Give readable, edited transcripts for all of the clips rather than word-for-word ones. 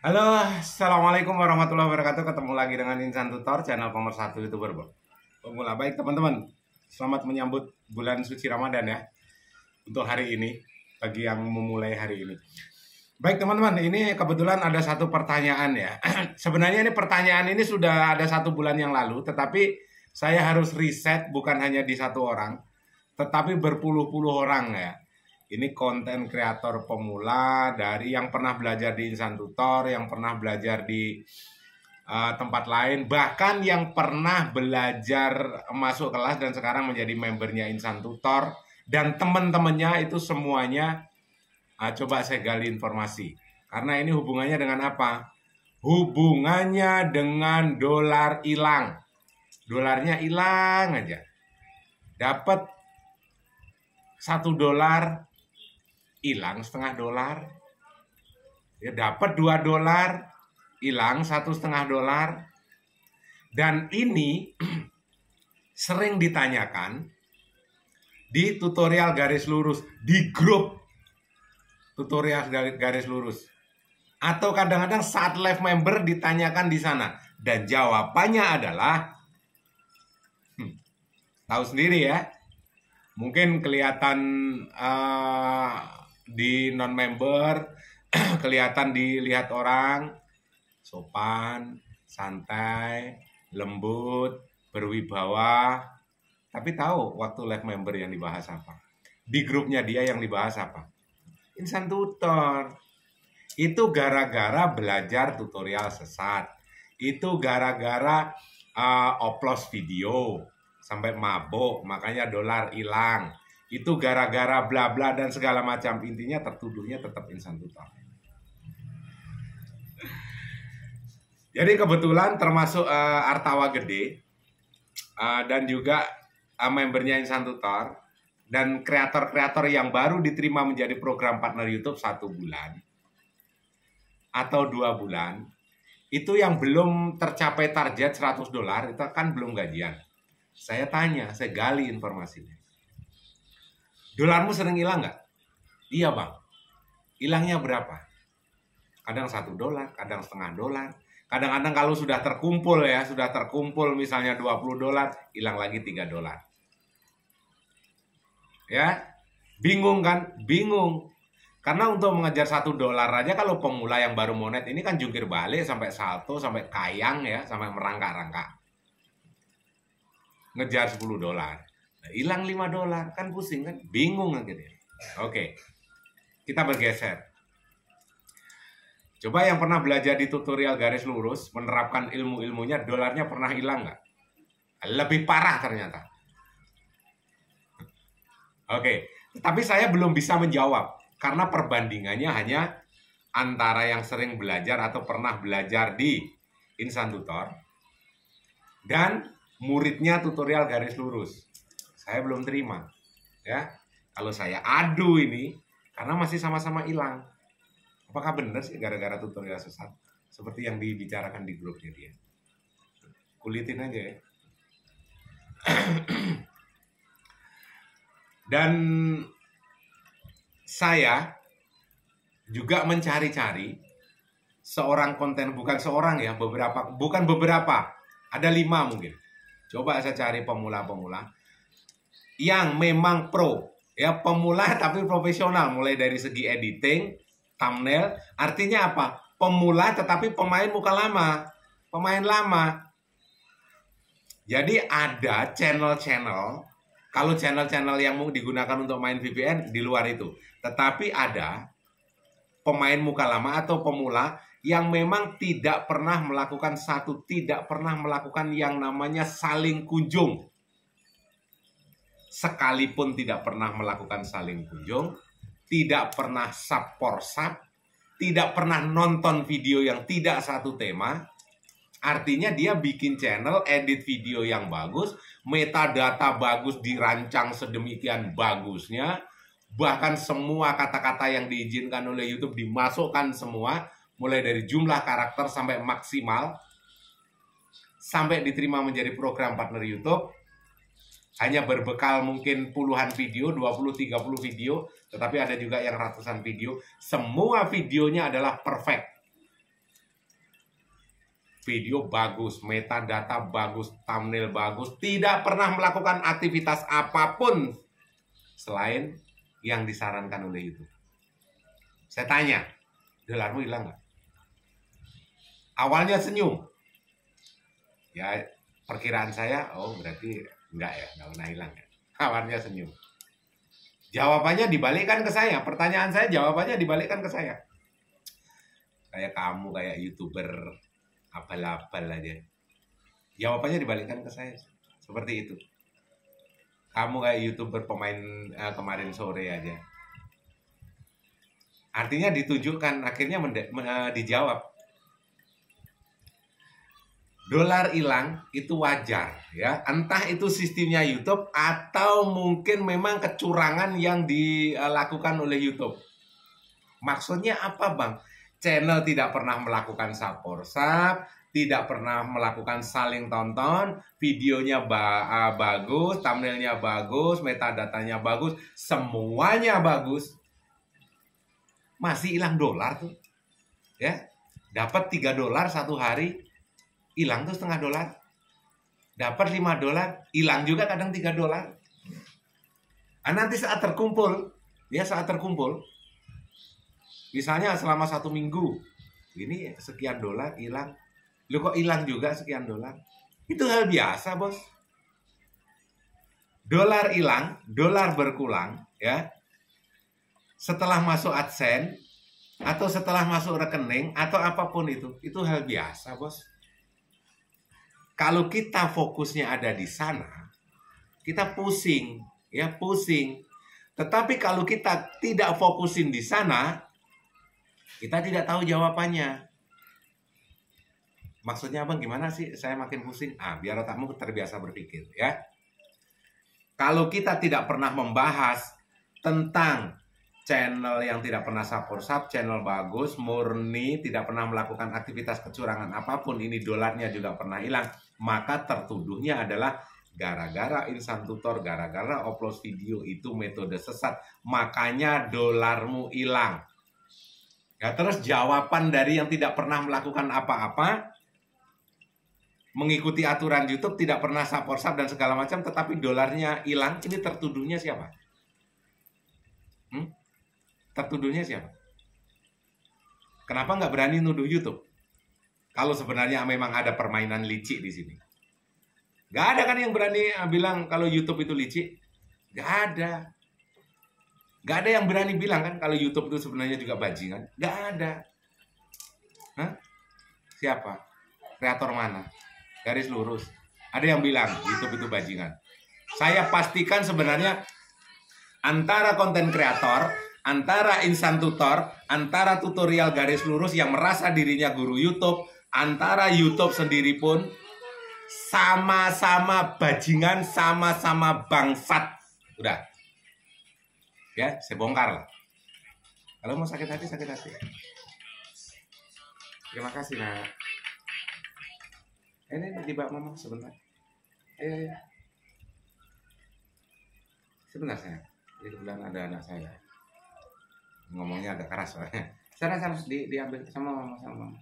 Halo, assalamualaikum warahmatullahi wabarakatuh. Ketemu lagi dengan Insan Tutor, channel pemersatu YouTuber pemula. Baik teman-teman, selamat menyambut bulan suci Ramadan ya. Untuk hari ini, bagi yang memulai hari ini. Baik teman-teman, ini kebetulan ada satu pertanyaan ya. Sebenarnya ini pertanyaan ini sudah ada 1 bulan yang lalu, tetapi saya harus riset bukan hanya di 1 orang, tetapi berpuluh-puluh orang ya. Ini konten kreator pemula dari yang pernah belajar di Insan Tutor, yang pernah belajar di tempat lain, bahkan yang pernah belajar masuk kelas dan sekarang menjadi membernya Insan Tutor, dan teman-temannya itu semuanya coba saya gali informasi. Karena ini hubungannya dengan apa? Hubungannya dengan dolar hilang. Dolarnya hilang aja. Dapat $1, hilang $0,5. Ya, dapat $2, hilang $1,5. Dan ini sering ditanyakan di tutorial garis lurus, di grup tutorial garis lurus, atau kadang-kadang saat live member ditanyakan di sana. Dan jawabannya adalah tahu sendiri ya. Mungkin kelihatan di non-member, kelihatan dilihat orang, sopan, santai, lembut, berwibawa. Tapi tahu waktu live member yang dibahas apa? Di grupnya dia yang dibahas apa? Insan Tutor. Itu gara-gara belajar tutorial sesat. Itu gara-gara oplos video sampai mabuk, makanya dolar hilang. Itu gara-gara bla bla dan segala macam. Intinya tertuduhnya tetap Insan Tutor. Jadi kebetulan termasuk Artawa Gede dan juga membernya Insan Tutor dan kreator-kreator yang baru diterima menjadi program partner YouTube 1 bulan atau 2 bulan, itu yang belum tercapai target $100 itu kan belum gajian. Saya tanya, saya gali informasinya. Dolarmu sering hilang nggak? Iya bang. Hilangnya berapa? Kadang $1, kadang $0,5. Kadang-kadang kalau sudah terkumpul ya, sudah terkumpul misalnya $20, hilang lagi $3. Ya, bingung kan? Bingung. Karena untuk mengejar $1 aja kalau pemula yang baru monet ini kan jungkir balik sampai salto, sampai kayang ya, sampai merangkak-rangkak. Ngejar $10. Hilang $5, kan pusing kan? Bingung akhirnya. Oke. Kita bergeser. Coba yang pernah belajar di tutorial garis lurus, menerapkan ilmu-ilmunya, dolarnya pernah hilang nggak? Lebih parah ternyata. Oke, tapi saya belum bisa menjawab karena perbandingannya hanya antara yang sering belajar atau pernah belajar di Insan Tutor dan muridnya tutorial garis lurus. Saya belum terima ya. Kalau saya adu ini karena masih sama-sama hilang. Apakah benar sih gara-gara tutorial sesat seperti yang dibicarakan di grupnya dia? Kulitin aja ya. Dan saya juga mencari-cari seorang konten, bukan seorang ya, bukan beberapa, ada 5 mungkin. Coba saya cari pemula-pemula yang memang pro, ya pemula tapi profesional, mulai dari segi editing, thumbnail, artinya apa? Pemula tetapi pemain muka lama, pemain lama. Jadi ada channel-channel, kalau channel-channel yang mau digunakan untuk main VPN di luar itu, tetapi ada pemain muka lama atau pemula yang memang tidak pernah melakukan yang namanya saling kunjung. Sekalipun tidak pernah melakukan saling kunjung, tidak pernah sub, tidak pernah nonton video yang tidak satu tema, artinya dia bikin channel, edit video yang bagus, metadata bagus, dirancang sedemikian bagusnya, bahkan semua kata-kata yang diizinkan oleh YouTube dimasukkan semua, mulai dari jumlah karakter sampai maksimal, sampai diterima menjadi program partner YouTube. Hanya berbekal mungkin puluhan video, 20-30 video, tetapi ada juga yang ratusan video. Semua videonya adalah perfect. video bagus, metadata bagus, thumbnail bagus, tidak pernah melakukan aktivitas apapun selain yang disarankan oleh YouTube. Saya tanya, dolarmu hilang nggak? Awalnya senyum. Ya, perkiraan saya, oh berarti enggak ya, nggak pernah hilang ya. Awalnya senyum. Jawabannya dibalikkan ke saya. Pertanyaan saya, jawabannya dibalikkan ke saya. Kayak kamu, kayak YouTuber abal-abal aja. Jawabannya dibalikkan ke saya. Seperti itu. Kamu kayak YouTuber pemain kemarin sore aja. Artinya ditunjukkan, akhirnya dijawab. Dolar hilang itu wajar ya. Entah itu sistemnya YouTube atau mungkin memang kecurangan yang dilakukan oleh YouTube. Maksudnya apa, Bang? Channel tidak pernah melakukan saporsap, tidak pernah melakukan saling tonton, videonya bagus, thumbnailnya bagus, metadatanya bagus, semuanya bagus. Masih hilang dolar tuh. Ya. Dapat 3 dolar satu hari, hilang tuh setengah dolar. Dapat 5 dolar, hilang juga kadang 3 dolar. Nanti saat terkumpul, misalnya selama 1 minggu, ini sekian dolar hilang. Lu kok hilang juga sekian dolar? Itu hal biasa, bos. Dolar hilang, dolar berkurang, ya. Setelah masuk AdSense, atau setelah masuk rekening, atau apapun itu hal biasa, bos. Kalau kita fokusnya ada di sana, kita pusing, ya pusing. Tetapi kalau kita tidak fokusin di sana, kita tidak tahu jawabannya. Maksudnya Abang gimana sih? Saya makin pusing. Biar otakmu terbiasa berpikir, ya. Kalau kita tidak pernah membahas tentang channel yang tidak pernah saporsap, channel bagus, murni, tidak pernah melakukan aktivitas kecurangan apapun, ini dolarnya juga pernah hilang, maka tertuduhnya adalah gara-gara Insan Tutor, gara-gara upload video itu metode sesat, makanya dolarmu hilang. Ya, terus jawaban dari yang tidak pernah melakukan apa-apa, mengikuti aturan YouTube, tidak pernah saporsap dan segala macam, tetapi dolarnya hilang, ini tertuduhnya siapa? Tertuduhnya siapa? Kenapa nggak berani nuduh YouTube? Kalau sebenarnya memang ada permainan licik di sini. Nggak ada kan yang berani bilang kalau YouTube itu licik? Nggak ada. Nggak ada yang berani bilang kan kalau YouTube itu sebenarnya juga bajingan? Nggak ada. Hah? Siapa? Kreator mana? Garis lurus. Ada yang bilang YouTube itu bajingan. Saya pastikan sebenarnya antara konten kreator, antara Insan Tutor, antara tutorial garis lurus yang merasa dirinya guru YouTube, antara YouTube sendiri pun sama-sama bajingan, sama-sama bangsat. Udah. Ya, saya bongkar lah. Kalau mau sakit hati, sakit hati. Terima kasih, Nak. Ini di bawah Mama sebentar. Ayo. Sebentar, saya. Jadi kebetulan ada anak saya. Ngomongnya agak keras soalnya. Sana harus diambil sama mama.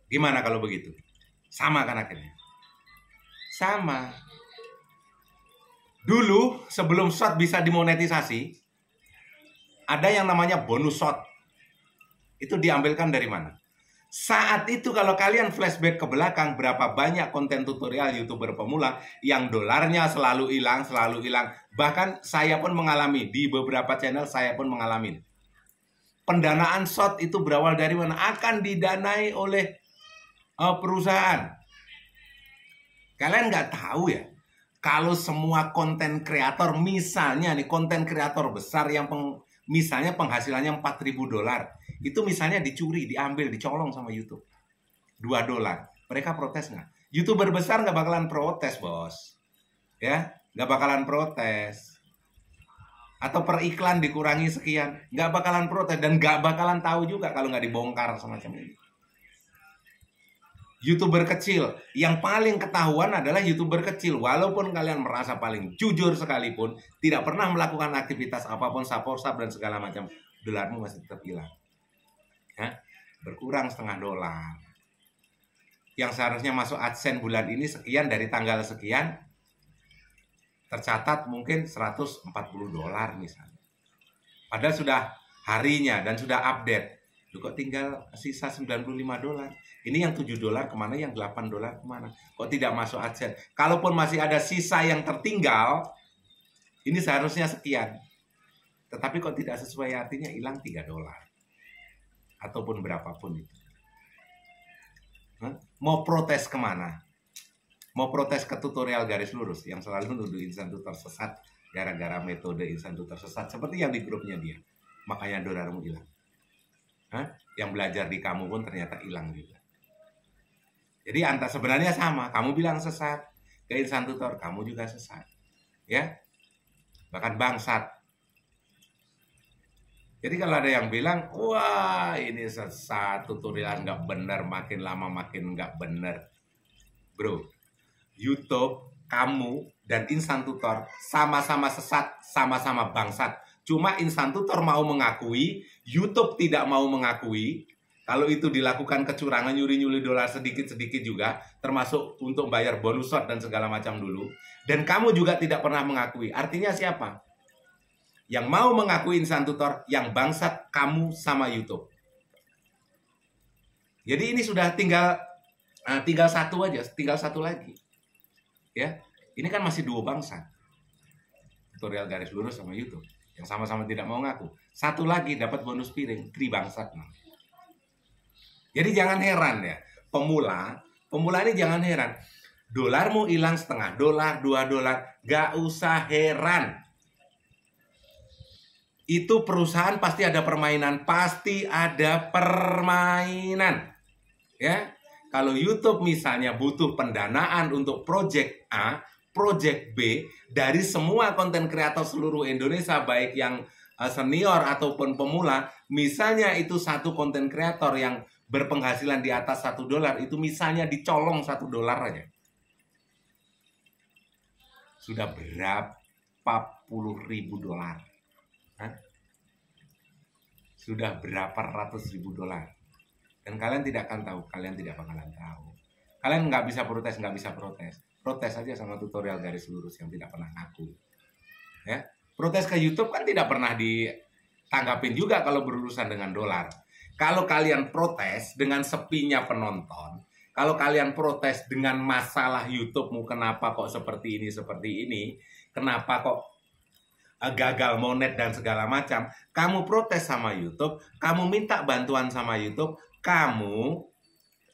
Gimana kalau begitu? Sama kan akhirnya? Sama. Dulu sebelum shot bisa dimonetisasi, ada yang namanya bonus shot. Itu diambilkan dari mana? Saat itu kalau kalian flashback ke belakang, berapa banyak konten tutorial YouTuber pemula yang dolarnya selalu hilang. Bahkan saya pun mengalami, di beberapa channel saya pun mengalami. Pendanaan shot itu berawal dari mana? Akan didanai oleh perusahaan. Kalian nggak tahu ya, kalau semua konten kreator, misalnya nih konten kreator besar yang misalnya penghasilannya 4.000 dolar, itu misalnya dicuri, diambil, dicolong sama YouTube 2 dolar, mereka protes nggak? YouTuber besar nggak bakalan protes, bos. Ya, nggak bakalan protes. Atau per iklan dikurangi sekian, nggak bakalan protes. Dan nggak bakalan tahu juga kalau nggak dibongkar semacam ini. YouTuber kecil, yang paling ketahuan adalah YouTuber kecil. Walaupun kalian merasa paling jujur sekalipun, tidak pernah melakukan aktivitas apapun, saporsap dan segala macam, dolarmu masih tetap hilang. Berkurang. kurang setengah dolar. Yang seharusnya masuk AdSense bulan ini sekian dari tanggal sekian, tercatat mungkin 140 dolar misalnya. Padahal sudah harinya dan sudah update. Loh, kok tinggal sisa 95 dolar. Ini yang 7 dolar kemana, yang 8 dolar kemana? Kok tidak masuk AdSense? Kalaupun masih ada sisa yang tertinggal, ini seharusnya sekian. Tetapi kok tidak sesuai, artinya hilang 3 dolar. Ataupun berapapun itu. Mau protes kemana? Mau protes ke tutorial garis lurus yang selalu nuduh Insan Tutor sesat gara-gara metode Insan Tutor sesat, seperti yang di grupnya dia. Makanya dolarmu hilang. Yang belajar di kamu pun ternyata hilang juga. Jadi sebenarnya sama. Kamu bilang sesat ke Insan Tutor, kamu juga sesat. Ya, bahkan bangsat. Jadi kalau ada yang bilang, wah ini sesat, tutorial nggak benar, makin lama makin nggak benar. Bro, YouTube, kamu, dan Insan Tutor sama-sama sesat, sama-sama bangsat. Cuma Insan Tutor mau mengakui, YouTube tidak mau mengakui. Kalau itu dilakukan kecurangan, nyuri-nyuri dolar sedikit-sedikit juga, termasuk untuk bayar bonus shot dan segala macam dulu. Dan kamu juga tidak pernah mengakui. Artinya siapa? Yang mau mengakui Insan Tutor, yang bangsat kamu sama YouTube. Jadi ini sudah tinggal satu aja, tinggal satu lagi. Ya, ini kan masih dua bangsat. Tutorial garis lurus sama YouTube. Yang sama-sama tidak mau ngaku. Satu lagi dapat bonus piring, tri bangsat. Jadi jangan heran ya, pemula ini jangan heran. Dolarmu hilang setengah dolar, 2 dolar, gak usah heran. Itu perusahaan pasti ada permainan, ya. Kalau YouTube misalnya butuh pendanaan untuk project A, project B, dari semua konten kreator seluruh Indonesia, baik yang senior ataupun pemula, misalnya itu satu konten kreator yang berpenghasilan di atas 1 dolar, itu misalnya dicolong 1 dolar aja. Sudah berapa puluh ribu dolar? Sudah berapa ratus ribu dolar? Dan kalian tidak akan tahu, kalian tidak bakalan tahu. Kalian nggak bisa protes. Protes aja sama tutorial garis lurus yang tidak pernah ngaku. Ya, protes ke YouTube kan tidak pernah ditanggapin juga kalau berurusan dengan dolar. Kalau kalian protes dengan sepinya penonton, kalau kalian protes dengan masalah YouTube-mu, kenapa kok seperti ini, kenapa kok gagal monet dan segala macam, kamu protes sama YouTube, kamu minta bantuan sama YouTube, kamu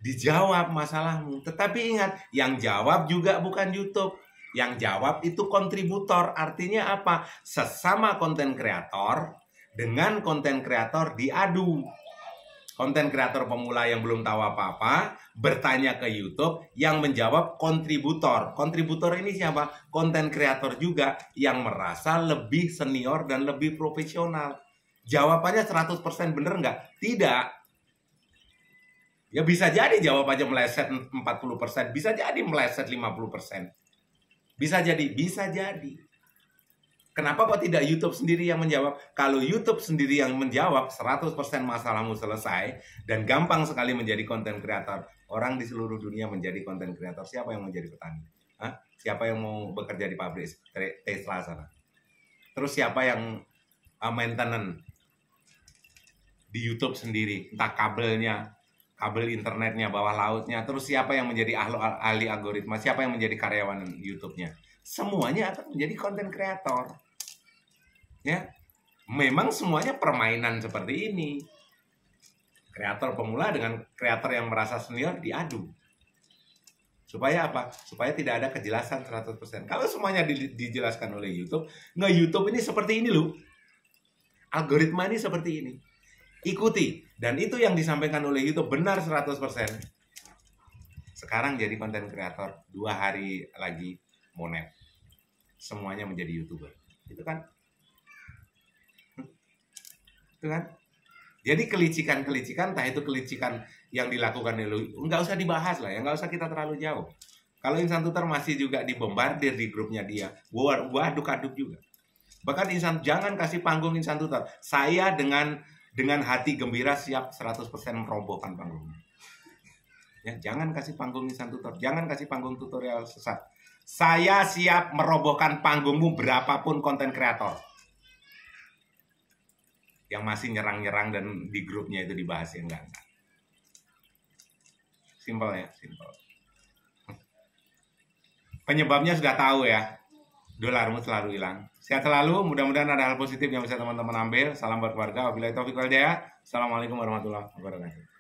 dijawab masalahmu. Tetapi ingat, yang jawab juga bukan YouTube. Yang jawab itu kontributor. Artinya apa? Sesama konten kreator dengan konten kreator diadu. Konten kreator pemula yang belum tahu apa-apa bertanya ke YouTube, yang menjawab kontributor. Kontributor ini siapa? Konten kreator juga yang merasa lebih senior dan lebih profesional. Jawabannya 100% bener nggak? Tidak. Ya bisa jadi jawabannya meleset 40%, bisa jadi meleset 50%. Bisa jadi. Kenapa kok tidak YouTube sendiri yang menjawab? Kalau YouTube sendiri yang menjawab, 100% masalahmu selesai dan gampang sekali menjadi konten kreator. Orang di seluruh dunia menjadi konten kreator. Siapa yang menjadi petani? Siapa yang mau bekerja di pabrik Tesla sana? Terus siapa yang maintenance di YouTube sendiri? Entah kabelnya, kabel internetnya, bawah lautnya. Terus siapa yang menjadi ahli algoritma? Siapa yang menjadi karyawan YouTube-nya? Semuanya akan menjadi konten kreator. Ya, memang semuanya permainan seperti ini. Kreator pemula dengan kreator yang merasa senior diadu. Supaya apa? Supaya tidak ada kejelasan 100%. Kalau semuanya dijelaskan oleh YouTube, YouTube ini seperti ini loh. Algoritma ini seperti ini. Ikuti. Dan itu yang disampaikan oleh YouTube benar 100%. Sekarang jadi konten kreator, 2 hari lagi monet. Semuanya menjadi YouTuber. Itu kan? Jadi kelicikan-kelicikan, entah itu kelicikan yang dilakukan oleh, nggak usah dibahas lah ya, nggak usah kita terlalu jauh. Kalau Insan Tutor masih juga dibombardir di grupnya dia, gua aduk-aduk juga. Bahkan jangan kasih panggung Insan Tutor. Saya dengan dengan hati gembira siap 100% merobohkan panggungnya. Ya, jangan kasih panggung Insan Tutor, jangan kasih panggung tutorial sesat. Saya siap merobohkan panggungmu berapapun konten kreator yang masih nyerang-nyerang dan di grupnya itu dibahas ya enggak. Simpel ya, simpel. Penyebabnya sudah tahu ya. Dolarmu selalu hilang. Sehat selalu, mudah-mudahan ada hal positif yang bisa teman-teman ambil. Salam buat keluarga. Wabillahi taufiq wal hidayah. Assalamualaikum warahmatullahi wabarakatuh.